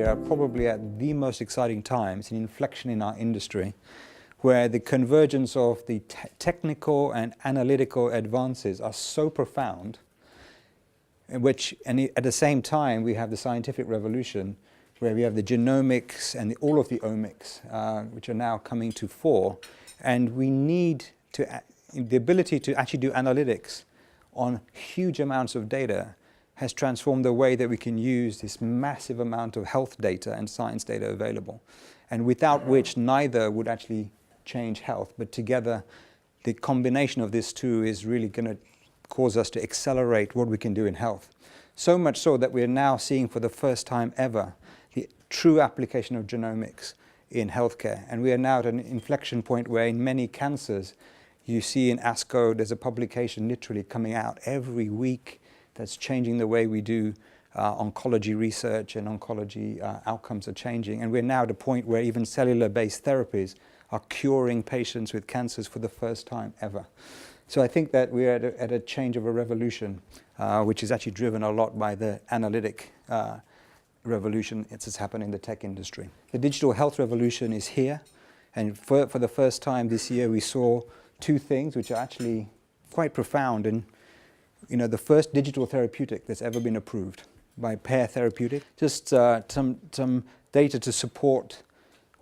we are probably at the most exciting time. It's an inflection in our industry where the convergence of the technical and analytical advances are so profound, and at the same time we have the scientific revolution where we have the genomics and all of the omics, which are now coming to fore. And we need the ability to actually do analytics on huge amounts of data has transformed the way that we can use this massive amount of health data and science data available, and without which neither would actually change health, but together the combination of these two is really going to cause us to accelerate what we can do in health. So much so that we're now seeing for the first time ever the true application of genomics in healthcare. And we are now at an inflection point where in many cancers, you see in ASCO, there's a publication literally coming out every week that's changing the way we do oncology research, and oncology outcomes are changing. And we're now at a point where even cellular-based therapies are curing patients with cancers for the first time ever. So I think that we're at a change of a revolution, which is actually driven a lot by the analytic revolution that's happened in the tech industry. The digital health revolution is here, and for the first time this year we saw two things which are actually quite profound. And the first digital therapeutic that's ever been approved by Pear Therapeutic. Just some data to support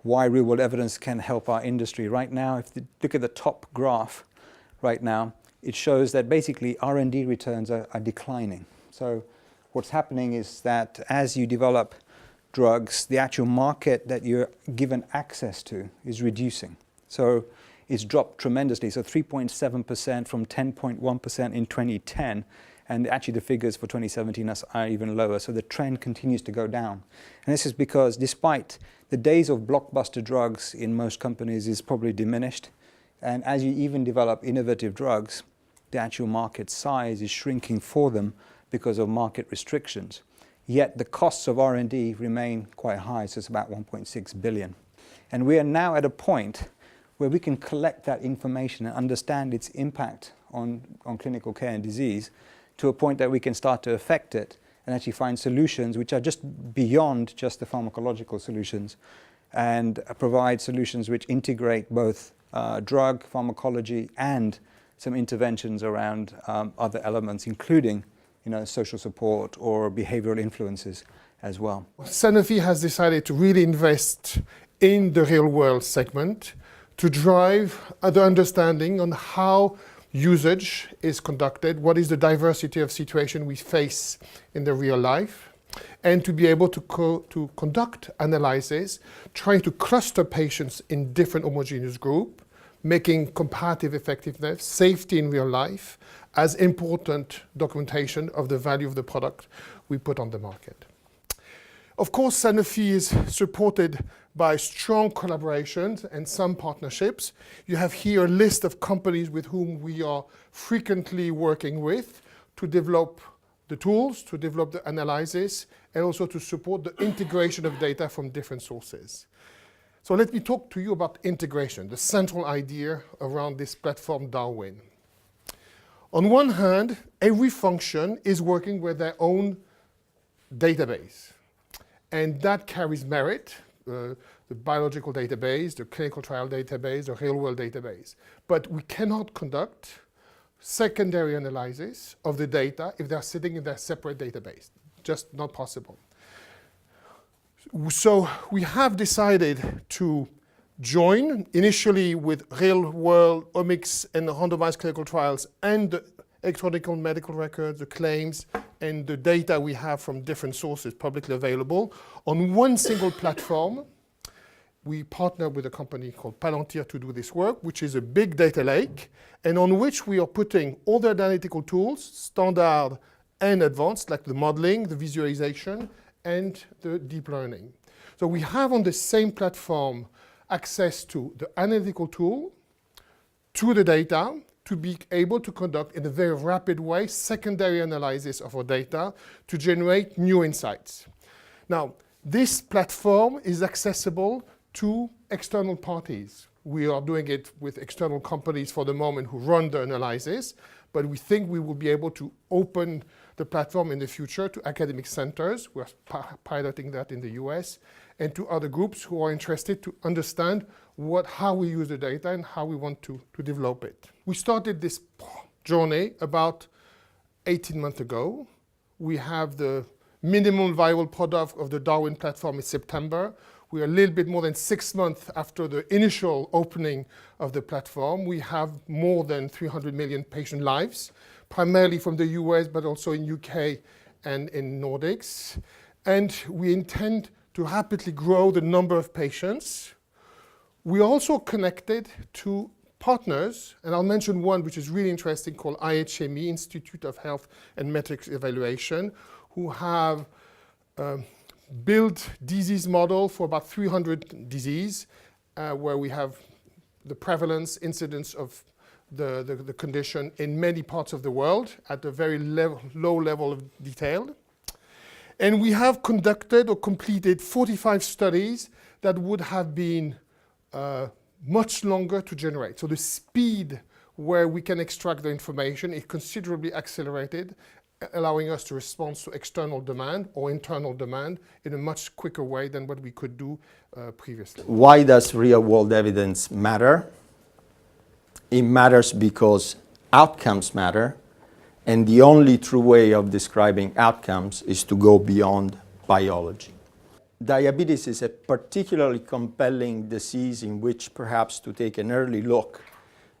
why real-world evidence can help our industry. Right now, if you look at the top graph right now, it shows that basically R&D returns are declining. So what's happening is that as you develop drugs, the actual market that you're given access to is reducing. So it's dropped tremendously, so 3.7% from 10.1% in 2010, and actually the figures for 2017 are even lower, so the trend continues to go down. And this is because despite the days of blockbuster drugs in most companies is probably diminished, and as you even develop innovative drugs, the actual market size is shrinking for them because of market restrictions. Yet the costs of R&D remain quite high, so it's about 1.6 billion. And we are now at a point where we can collect that information and understand its impact on clinical care and disease to a point that we can start to affect it and actually find solutions which are just beyond just the pharmacological solutions, and provide solutions which integrate both drug, pharmacology, and some interventions around other elements, including social support or behavioral influences as well. Sanofi has decided to really invest in the real-world segment to drive the understanding on how usage is conducted, what is the diversity of situation we face in the real life, and to be able to conduct analysis, trying to cluster patients in different homogeneous groups, making comparative effectiveness, safety in real life, as important documentation of the value of the product we put on the market. Of course, Sanofi is supported by strong collaborations and some partnerships. You have here a list of companies with whom we are frequently working with to develop the tools, to develop the analysis, and also to support the integration of data from different sources. So let me talk to you about integration, the central idea around this platform Darwin. On one hand, every function is working with their own database, and that carries merit, the biological database, the clinical trial database, the real-world database. But we cannot conduct secondary analysis of the data if they're sitting in their separate database. Just not possible. So we have decided to join, initially with real-world omics and randomized clinical trials and the electronic medical records, the claims, and the data we have from different sources publicly available on one single platform. We partner with a company called Palantir to do this work, which is a big data lake, and on which we are putting all the analytical tools, standard and advanced, like the modeling, the visualization, and the deep learning. So we have on the same platform access to the analytical tool, to the data, to be able to conduct in a very rapid way secondary analysis of our data to generate new insights. Now, this platform is accessible to external parties. We are doing it with external companies for the moment who run the analysis, but we think we will be able to open the platform in the future to academic centers. We're piloting that in the US, and to other groups who are interested to understand how we use the data and how we want to develop it. We started this journey about 18 months ago. We have the minimum viable product of the Darwin platform in September. We are a little bit more than 6 months after the initial opening of the platform. We have more than 300 million patient lives, primarily from the US, but also in UK and in Nordics. And we intend to rapidly grow the number of patients. We also connected to partners, and I'll mention one which is really interesting called IHME, Institute of Health and Metrics Evaluation, who have built disease model for about 300 disease, where we have the prevalence, incidence of the condition in many parts of the world at a very low level of detail. And we have conducted or completed 45 studies that would have been much longer to generate. So the speed where we can extract the information is considerably accelerated, allowing us to respond to external demand or internal demand in a much quicker way than what we could do previously. Why does real-world evidence matter? It matters because outcomes matter, and the only true way of describing outcomes is to go beyond biology. Diabetes is a particularly compelling disease in which perhaps to take an early look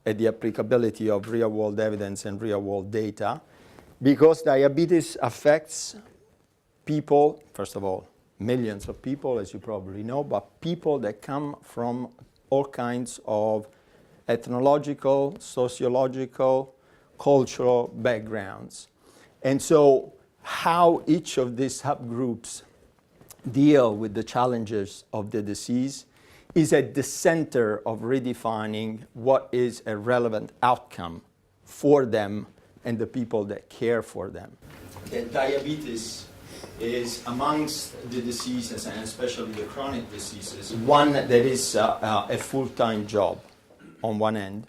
at the applicability of real-world evidence and real-world data, because diabetes affects people, first of all, millions of people, as you probably know, but people that come from all kinds of ethnological, sociological, cultural backgrounds. And so how each of these subgroups deal with the challenges of the disease is at the center of redefining what is a relevant outcome for them and the people that care for them. Diabetes is amongst the diseases, and especially the chronic diseases, one that is a full-time job on one end.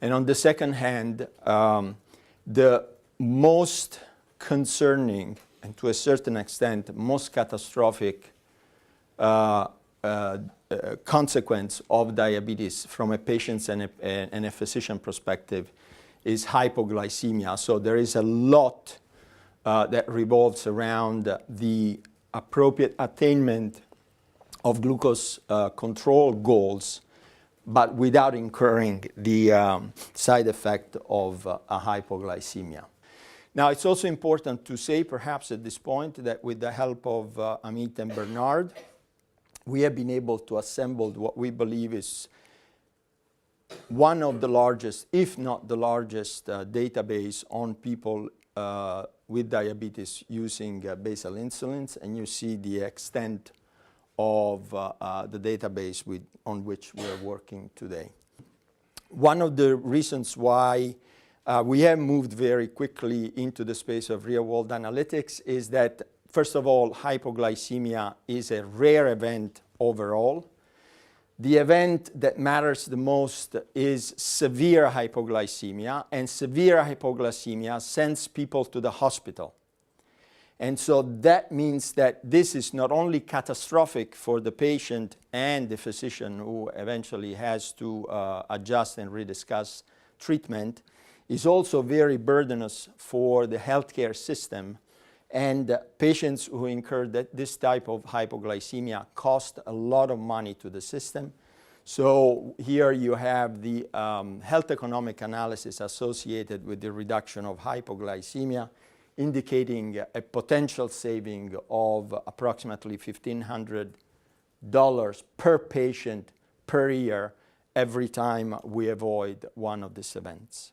And on the second hand, the most concerning and to a certain extent most catastrophic consequence of diabetes from a patient's and a physician perspective is hypoglycemia. So there is a lot that revolves around the appropriate attainment of glucose control goals, but without incurring the side effect of a hypoglycemia. Now, it's also important to say, perhaps at this point, that with the help of Amit and Bernard, we have been able to assemble what we believe is one of the largest, if not the largest, database on people with diabetes using basal insulins, and you see the extent of the database on which we are working today. One of the reasons why we have moved very quickly into the space of real-world analytics is that, first of all, hypoglycemia is a rare event overall. The event that matters the most is severe hypoglycemia, and severe hypoglycemia sends people to the hospital. And so that means that this is not only catastrophic for the patient and the physician who eventually has to adjust and rediscuss treatment, is also very burdenous for the healthcare system, and patients who incur this type of hypoglycemia cost a lot of money to the system. So here you have the health economic analysis associated with the reduction of hypoglycemia, indicating a potential saving of approximately $1,500 per patient per year every time we avoid one of these events.